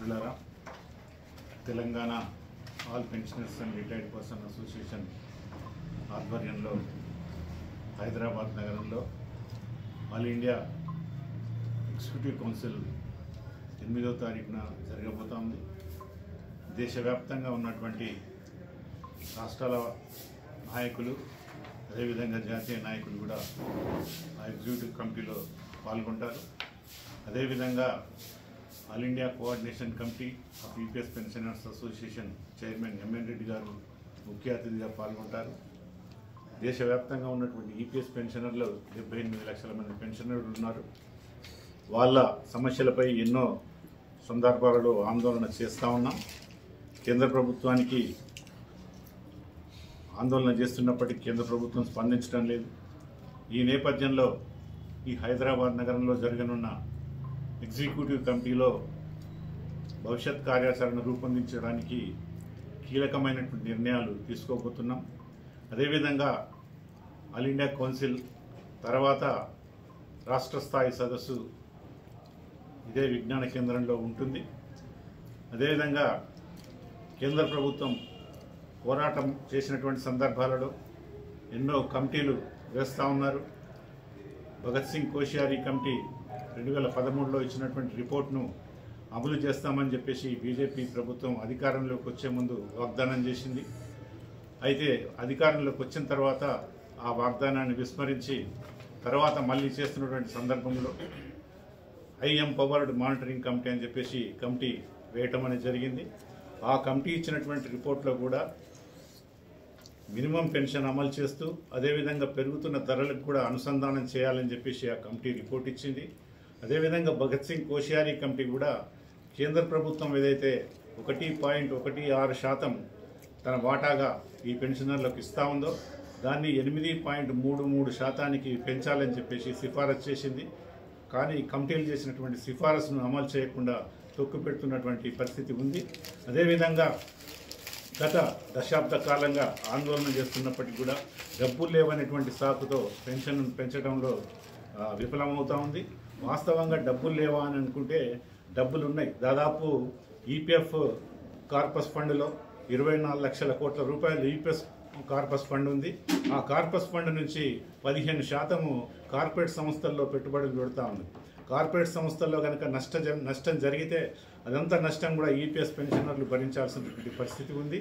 మిత్రులారా, Telangana all pensioners and retired person association ఆధ్వర్యంలో హైదరాబాద్ నగరంలో ఆల్ ఇండియా ఎగ్జిక్యూటివ్ కౌన్సిల్ 8వ తారీఖున జరగబోతోంది. దేశవ్యాప్తంగా ఉన్నటువంటి రాష్ట్రాల నాయకులు, అదేవిధంగా జాతీయ నాయకులు కూడా ఆ ఎగ్జిక్యూటివ్ కమిటీలో పాల్గొంటారు. అదేవిధంగా all India coordination committee of EPS pensioners association chairman M N Reddy garu ముఖ్య అతిథిగా పాల్గొంటారు. దేశవ్యాప్తంగా ఉన్నటువంటి ఈపీఎస్ పెన్షనర్లు 78 లక్షల మంది పెన్షనర్లు ఉన్నారు. వాళ్ళ సమస్యలపై ఎన్నో సందర్భాలలో ఆందోళన చేస్తూ ఉన్నాం. కేంద్ర ప్రభుత్వానికి ఆందోళన చేస్తున్నప్పటికీ కేంద్ర ప్రభుత్వం స్పందించడం లేదు. ఈ నేపథ్యంలో ఈ హైదరాబాద్ నగరంలో జరగనున్న ఎగ్జిక్యూటివ్ కమిటీలో భవిష్యత్ కార్యాచరణ రూపొందించడానికి కీలకమైనటువంటి నిర్ణయాలు తీసుకోబోతున్నాం. అదేవిధంగా ఆల్ ఇండియా కౌన్సిల్ తర్వాత రాష్ట్ర స్థాయి సదస్సు ఇదే విజ్ఞాన కేంద్రంలో ఉంటుంది. అదేవిధంగా కేంద్ర ప్రభుత్వం పోరాటం చేసినటువంటి సందర్భాలలో ఎన్నో కమిటీలు వేస్తూ ఉన్నారు. భగత్ సింగ్ కోశ్యారీ కమిటీ 2013లో ఇచ్చినటువంటి రిపోర్ట్ను అమలు చేస్తామని చెప్పేసి బీజేపీ ప్రభుత్వం అధికారంలోకి వచ్చే ముందు వాగ్దానం చేసింది. అయితే అధికారంలోకి వచ్చిన తర్వాత ఆ వాగ్దానాన్ని విస్మరించి తర్వాత మళ్ళీ చేస్తున్నటువంటి సందర్భంలో ఎంపవర్డ్ మానిటరింగ్ కమిటీ అని చెప్పేసి కమిటీ వేయటం అనేది జరిగింది. ఆ కమిటీ ఇచ్చినటువంటి రిపోర్ట్లో కూడా మినిమం పెన్షన్ అమలు చేస్తూ అదేవిధంగా పెరుగుతున్న ధరలకు కూడా అనుసంధానం చేయాలని చెప్పేసి ఆ కమిటీ రిపోర్ట్ ఇచ్చింది. అదేవిధంగా భగత్ సింగ్ కోశ్యారీ కమిటీ కూడా కేంద్ర ప్రభుత్వం ఏదైతే 1.16% తన వాటాగా ఈ పెన్షనర్లకు ఇస్తూ ఉందో దాన్ని 8.33% పెంచాలని చెప్పేసి సిఫారసు చేసింది. కానీ కమిటీలు చేసినటువంటి సిఫారసును అమలు చేయకుండా తొక్కుపెడుతున్నటువంటి పరిస్థితి ఉంది. అదేవిధంగా గత దశాబ్ద కాలంగా ఆందోళన చేస్తున్నప్పటికీ కూడా డబ్బులు లేవనేటువంటి సాకుతో పెన్షన్ పెంచడంలో విఫలమవుతూ ఉంది. వాస్తవంగా డబ్బులు లేవా అని అనుకుంటే డబ్బులు ఉన్నాయి. దాదాపు ఈపీఎఫ్ కార్పస్ ఫండ్లో 24 లక్షల కోట్ల రూపాయలు ఈపీఎఫ్ కార్పస్ ఫండ్ ఉంది. ఆ కార్పస్ ఫండ్ నుంచి 15% కార్పొరేట్ సంస్థల్లో పెట్టుబడులు పెడతా ఉంది. కార్పొరేట్ సంస్థల్లో కనుక నష్టం జరిగితే అదంతా నష్టం కూడా ఈపీఎస్ పెన్షనర్లు భరించాల్సినటువంటి పరిస్థితి ఉంది.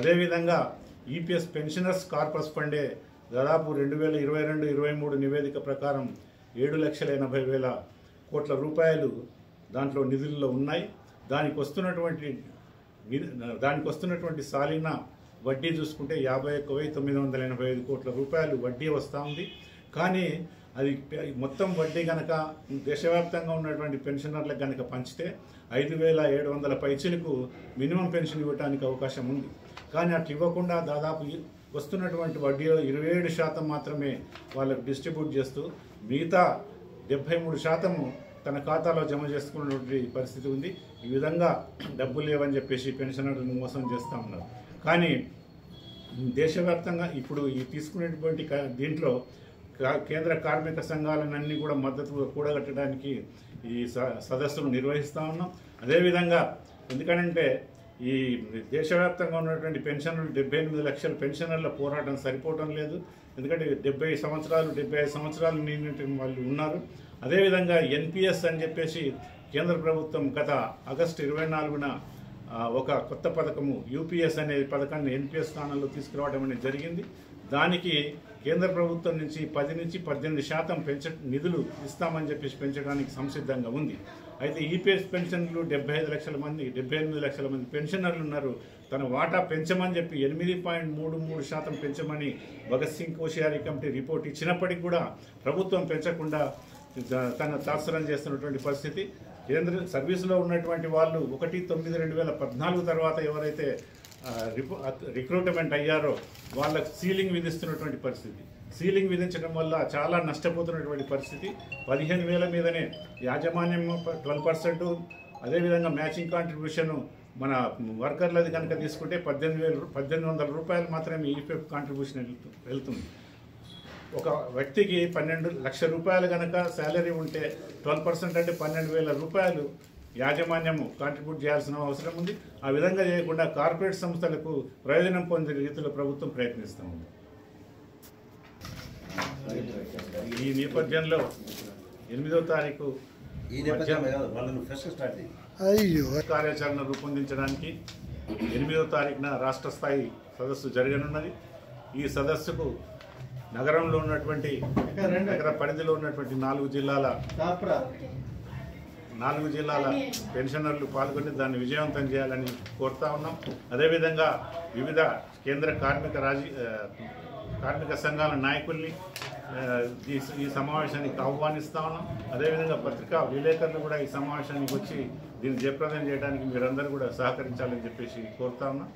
అదేవిధంగా ఈపీఎస్ పెన్షనర్స్ కార్పస్ ఫండే దాదాపు 2022-23 నివేదిక ప్రకారం 7,80,000 కోట్ల రూపాయలు దాంట్లో నిధుల్లో ఉన్నాయి. దానికి వస్తున్నటువంటి సాలిన వడ్డీ చూసుకుంటే 51,985 కోట్ల రూపాయలు వడ్డీ వస్తూ ఉంది. కానీ అది మొత్తం వడ్డీ కనుక దేశవ్యాప్తంగా ఉన్నటువంటి పెన్షనర్లకు కనుక పంచితే 5,700 పైచీలకు మినిమం పెన్షన్ ఇవ్వడానికి అవకాశం ఉంది. కానీ అట్లా ఇవ్వకుండా దాదాపు వస్తున్నటువంటి వడ్డీలో 27% మాత్రమే వాళ్ళకు డిస్ట్రిబ్యూట్ చేస్తూ మిగతా 73% తన ఖాతాలో జమ చేసుకున్నటువంటి పరిస్థితి ఉంది. ఈ విధంగా డబ్బులు లేవని చెప్పేసి పెన్షనర్లను మోసం చేస్తూ ఉన్నారు. కానీ దేశవ్యాప్తంగా ఇప్పుడు ఈ తీసుకునేటువంటి దీంట్లో కేంద్ర కార్మిక సంఘాలన్నీ కూడా మద్దతు కూడగట్టడానికి ఈ సదస్సును నిర్వహిస్తూ ఉన్నాం. అదేవిధంగా ఎందుకంటే ఈ దేశవ్యాప్తంగా ఉన్నటువంటి పెన్షనర్లు 78 లక్షల పెన్షనర్ల పోరాటం సరిపోవటం లేదు. ఎందుకంటే 70 సంవత్సరాలు 75 సంవత్సరాలు నిండిన వాళ్ళు ఉన్నారు. అదేవిధంగా ఎన్పిఎస్ అని చెప్పేసి కేంద్ర ప్రభుత్వం గత ఆగస్టు 24న ఒక కొత్త పథకము యూపీఎస్ అనే పథకాన్ని ఎన్పిఎస్ స్థానంలో తీసుకురావడం అనేది జరిగింది. దానికి కేంద్ర ప్రభుత్వం నుంచి 10 నుంచి 18% నిధులు ఇస్తామని చెప్పేసి పెంచడానికి సంసిద్ధంగా ఉంది. అయితే ఈపీఎస్ పెన్షన్లు 78 లక్షల మంది పెన్షనర్లు ఉన్నారు. తన వాటా పెంచమని చెప్పి 8.33% పెంచమని భగత్ సింగ్ కోశ్యారీ కమిటీ రిపోర్ట్ ఇచ్చినప్పటికీ కూడా ప్రభుత్వం పెంచకుండా తన తాత్సరం చేస్తున్నటువంటి పరిస్థితి. కేంద్ర సర్వీసులో ఉన్నటువంటి వాళ్ళు 1/9/2014 తర్వాత ఎవరైతే రిక్రూట్మెంట్ అయ్యారో వాళ్ళకు సీలింగ్ విధిస్తున్నటువంటి పరిస్థితి. సీలింగ్ విధించడం వల్ల చాలా నష్టపోతున్నటువంటి పరిస్థితి. 15,000 మీదనే యాజమాన్యం 12%, అదేవిధంగా మ్యాచింగ్ కాంట్రిబ్యూషన్ మన వర్కర్లది కనుక తీసుకుంటే 18,100 రూపాయలు మాత్రమే ఈపీఎఫ్ కాంట్రిబ్యూషన్ వెళ్తుంది. ఒక వ్యక్తికి 12 లక్షల రూపాయలు కనుక శాలరీ ఉంటే 12% అంటే 12,000 రూపాయలు యాజమాన్యము కాంట్రిబ్యూట్ చేయాల్సిన అవసరం ఉంది. ఆ విధంగా చేయకుండా కార్పొరేట్ సంస్థలకు ప్రయోజనం పొందే రీతిలో ప్రభుత్వం ప్రయత్నిస్తూ ఉంది. ఈ నేపథ్యంలో 8వ తారీఖు కార్యాచరణ రూపొందించడానికి 8వ తారీఖున రాష్ట్ర స్థాయి సదస్సు జరగనున్నది. ఈ సదస్సుకు నగరంలో ఉన్నటువంటి నగర పరిధిలో ఉన్నటువంటి 4 జిల్లాల పెన్షనర్లు పాల్గొని దాన్ని విజయవంతం చేయాలని కోరుతా ఉన్నాం. అదేవిధంగా వివిధ కేంద్ర కార్మిక సంఘాల నాయకుల్ని ఈ సమావేశానికి ఆహ్వానిస్తా ఉన్నాం. అదేవిధంగా పత్రికా విలేకరులు కూడా ఈ సమావేశానికి వచ్చి దీన్ని జయప్రదం చేయడానికి మీరందరూ కూడా సహకరించాలని చెప్పేసి కోరుతా ఉన్నాం.